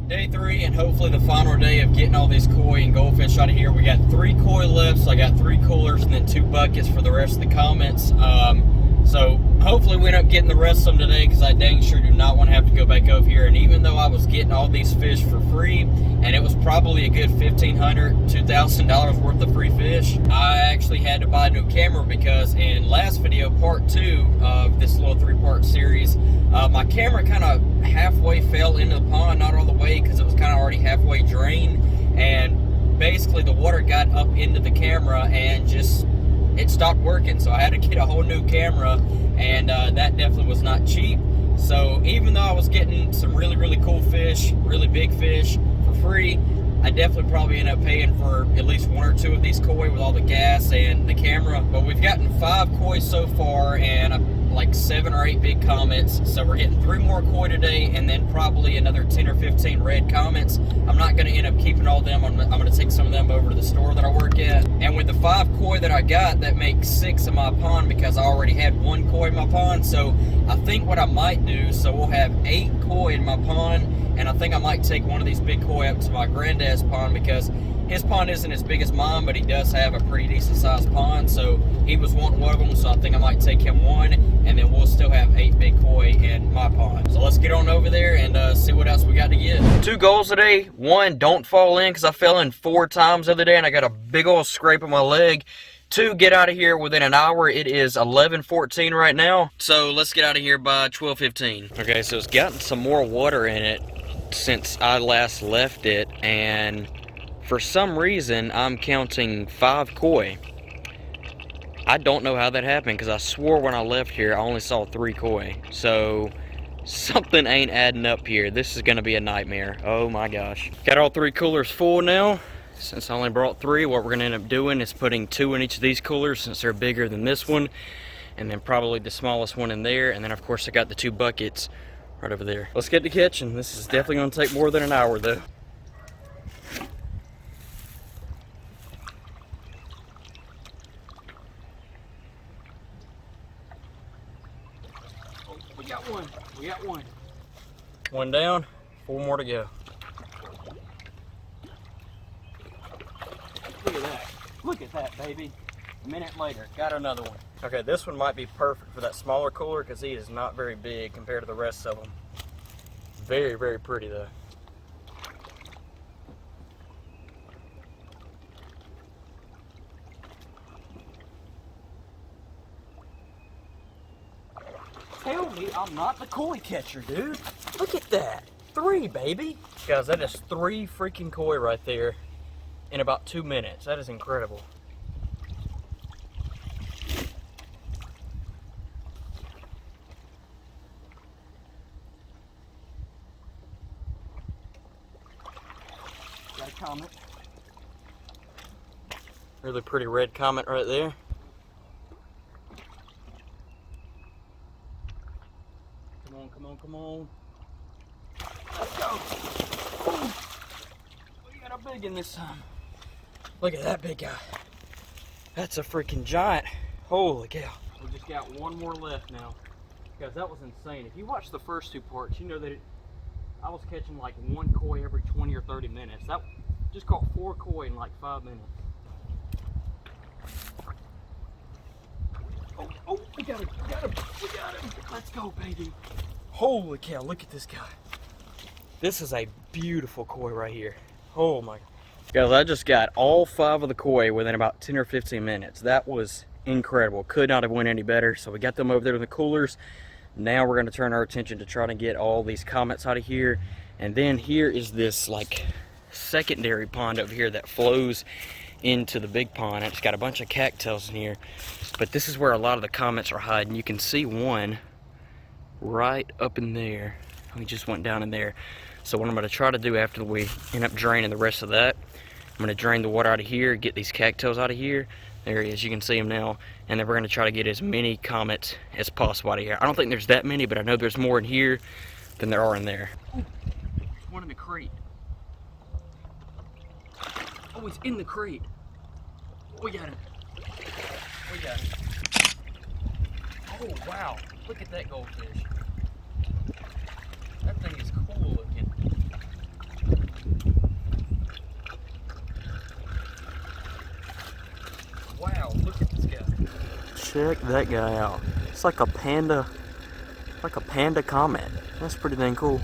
Day 3 and hopefully the final day of getting all these koi and goldfish out of here. We got 3 koi left, so I got 3 coolers and then 2 buckets for the rest of the commets. So hopefully we end up getting the rest of them today, because I dang sure do not want to have to go back over here. And even though I was getting all these fish for free, and it was probably a good $1,500, $2,000 worth of free fish, I actually had to buy a new camera, because in last video, part 2 of this little 3-part series, my camera kind of halfway fell into the pond, not all the way because it was kind of already halfway drained, and basically the water got up into the camera and just it stopped working. So I had to get a whole new camera, and that definitely was not cheap. So even though I was getting some really cool fish, really big fish for free, I definitely probably end up paying for at least 1 or 2 of these koi with all the gas and the camera. But we've gotten 5 koi so far and like 7 or 8 big commets. So we're getting 3 more koi today, and then probably another 10 or 15 red commets. I'm not going to end up keeping all of them. I'm going to take some of them over to the store that I work at. And with the 5 koi that I got, that makes 6 in my pond, because I already had 1 koi in my pond. So I think what I might do, so we'll have 8 koi in my pond. And I think I might take one of these big koi up to my granddad's pond, because his pond isn't as big as mine, but he does have a pretty decent sized pond. So he was wanting one of them, so I think I might take him one, and then we'll still have 8 big koi in my pond. So let's get on over there and see what else we got to get. 2 goals today. 1, don't fall in, because I fell in 4 times the other day and I got a big old scrape on my leg. 2, get out of here within an hour. It is 11:14 right now, so let's get out of here by 12:15. Okay, so it's gotten some more water in it since I last left it, and for some reason I'm counting 5 koi. I don't know how that happened, because I swore when I left here I only saw 3 koi. So something ain't adding up here. This is gonna be a nightmare. Oh my gosh. Got all 3 coolers full now. Since I only brought 3, what we're gonna end up doing is putting 2 in each of these coolers, since they're bigger than this one, and then probably the smallest one in there, and then of course I got the 2 buckets right over there. Let's get to catching. This is definitely gonna take more than an hour though. Oh, we got one. We got one. One down, 4 more to go. Look at that. Look at that, baby. A minute later, got another one. Okay, this one might be perfect for that smaller cooler, because he is not very big compared to the rest of them. Very pretty though. Tell me I'm not the koi catcher, dude. Look at that. 3, baby. Guys, that is 3 freaking koi right there in about 2 minutes. That is incredible. Got a comet. Really pretty red comet right there. Come on, come on, come on. Let's go. Ooh. We got a big one this time. Look at that big guy. That's a freaking giant. Holy cow. We just got 1 more left now. Guys, that was insane. If you watch the first 2 parts, you know that I was catching like 1 koi every 20 or 30 minutes. That just caught 4 koi in like 5 minutes. Oh, we got him, we got him, we got him. Let's go, baby. Holy cow, look at this guy. This is a beautiful koi right here. Oh my. Guys, I just got all 5 of the koi within about 10 or 15 minutes. That was incredible. Could not have went any better. So we got them over there in the coolers. Now we're going to turn our attention to trying to get all these commets out of here. And then here is this like secondary pond over here that flows into the big pond. It's got a bunch of cattails in here. But this is where a lot of the commets are hiding. You can see one right up in there. We just went down in there. So what I'm going to try to do after we end up draining the rest of that, I'm going to drain the water out of here, get these cattails out of here. There he is, you can see him now. And then we're going to try to get as many commets as possible out of here. I don't think there's that many, but I know there's more in here than there are in there. Ooh, there's one in the crate. Oh, he's in the crate. We got him. We got him. Oh, wow. Look at that goldfish. That thing is cool looking. Check that guy out. It's like a panda comet. That's pretty dang cool.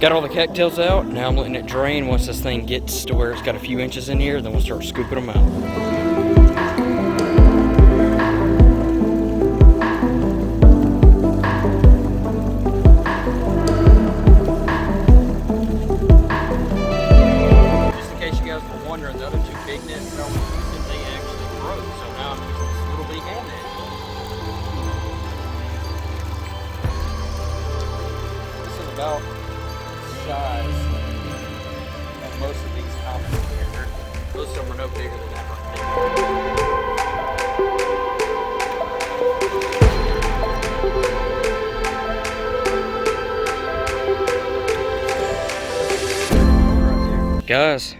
Got all the cattails out. Now I'm letting it drain. Once this thing gets to where it's got a few inches in here, then we'll start scooping them out. About size of most of these commets here. Most of them are no bigger than that. Guys,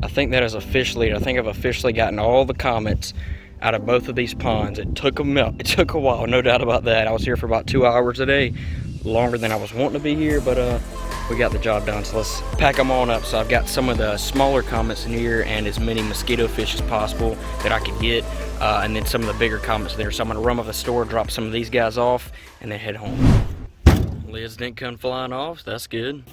I think that is officially, I think I've officially gotten all the commets out of both of these ponds. It took a while, no doubt about that. I was here for about 2 hours a day. Longer than I was wanting to be here, but we got the job done, so let's pack them on up. So I've got some of the smaller commets in here and as many mosquito fish as possible that I could get, and then some of the bigger commets there. So I'm gonna run to the store, drop some of these guys off, and then head home. Lids didn't come flying off, so that's good.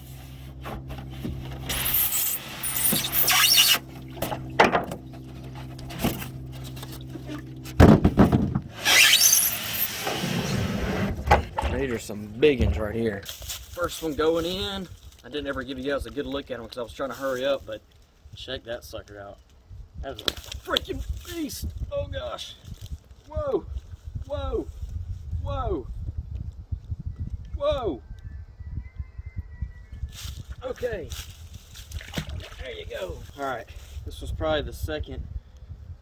These are some big ones right here. First one going in. I didn't ever give you guys a good look at them because I was trying to hurry up, but check that sucker out. That's a freaking beast. Oh gosh. Whoa. Whoa. Whoa. Whoa. Okay. There you go. All right. This was probably the second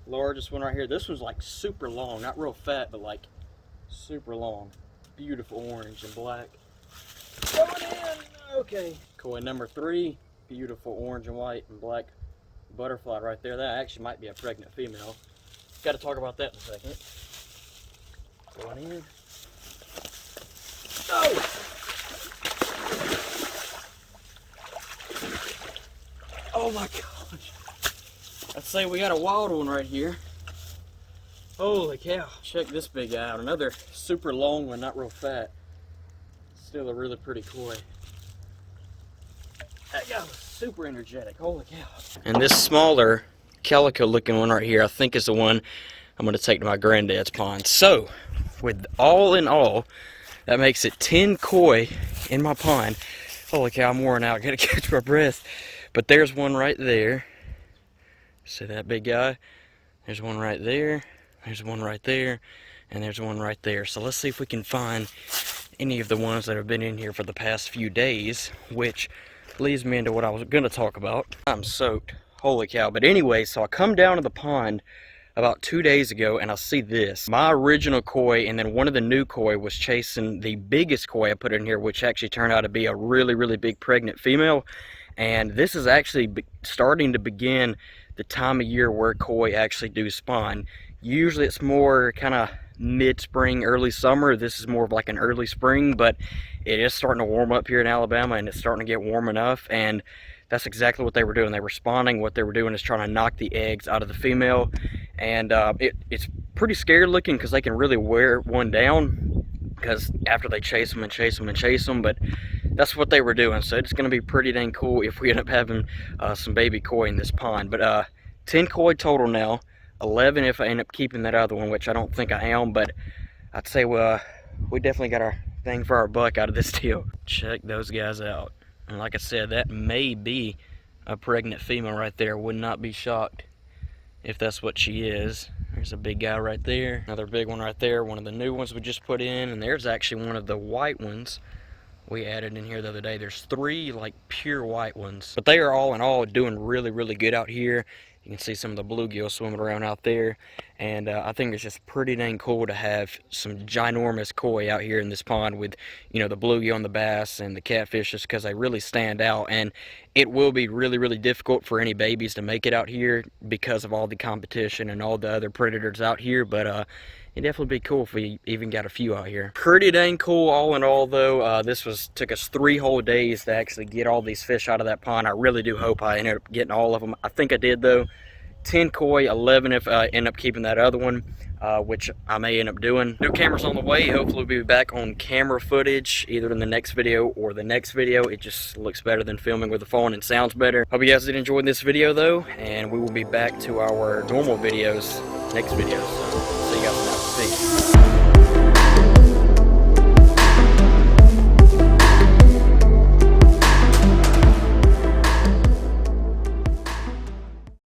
largest one right here. This was like super long, not real fat, but like super long. Beautiful orange and black. Going in. Okay. Koi number 3. Beautiful orange and white and black butterfly right there. That actually might be a pregnant female. Got to talk about that in a second. Going in. Oh! Oh my gosh. I'd say we got a wild one right here. Holy cow. Check this big guy out. Another super long one, not real fat. Still a really pretty koi. That guy was super energetic. Holy cow. And this smaller calico looking one right here, I think is the one I'm going to take to my granddad's pond. So, with all in all, that makes it 10 koi in my pond. Holy cow, I'm worn out. I gotta catch my breath. But there's one right there. See that big guy? There's one right there. There's one right there, and there's one right there. So let's see if we can find any of the ones that have been in here for the past few days, which leads me into what I was going to talk about. I'm soaked. Holy cow. But anyway, so I come down to the pond about 2 days ago, and I see this. My original koi, and then one of the new koi was chasing the biggest koi I put in here, which actually turned out to be a really, really big pregnant female. And this is actually starting to begin the time of year where koi actually do spawn. Usually it's more kind of mid-spring, early summer. This is more of like an early spring, but it is starting to warm up here in Alabama, and it's starting to get warm enough, and that's exactly what they were doing. They were spawning. What they were doing is trying to knock the eggs out of the female, and it's pretty scary looking because they can really wear one down because after they chase them and chase them and chase them, but that's what they were doing. So it's going to be pretty dang cool if we end up having some baby koi in this pond. But 10 koi total now. 11 if I end up keeping that other one, which I don't think I am, but I'd say we definitely got our thing for our buck out of this deal. Check those guys out. And like I said, that may be a pregnant female right there. Would not be shocked if that's what she is. There's a big guy right there. Another big one right there. One of the new ones we just put in. And there's actually one of the white ones we added in here the other day. There's 3 like pure white ones. But they are all in all doing really, really good out here. You can see some of the bluegill swimming around out there. And I think it's just pretty dang cool to have some ginormous koi out here in this pond with, you know, the bluegill and the bass and the catfish, just because they really stand out. And it will be really, really difficult for any babies to make it out here because of all the competition and all the other predators out here. But it'd definitely be cool if we even got a few out here. Pretty dang cool all in all though. Took us 3 whole days to actually get all these fish out of that pond. I really do hope I ended up getting all of them. I think I did though. 10 koi, 11 if I end up keeping that other one, which I may end up doing. New cameras on the way. Hopefully we'll be back on camera footage either in the next video or the next video. It just looks better than filming with the phone and sounds better. Hope you guys did enjoy this video though, and we will be back to our normal videos next video. So see you guys now. Peace.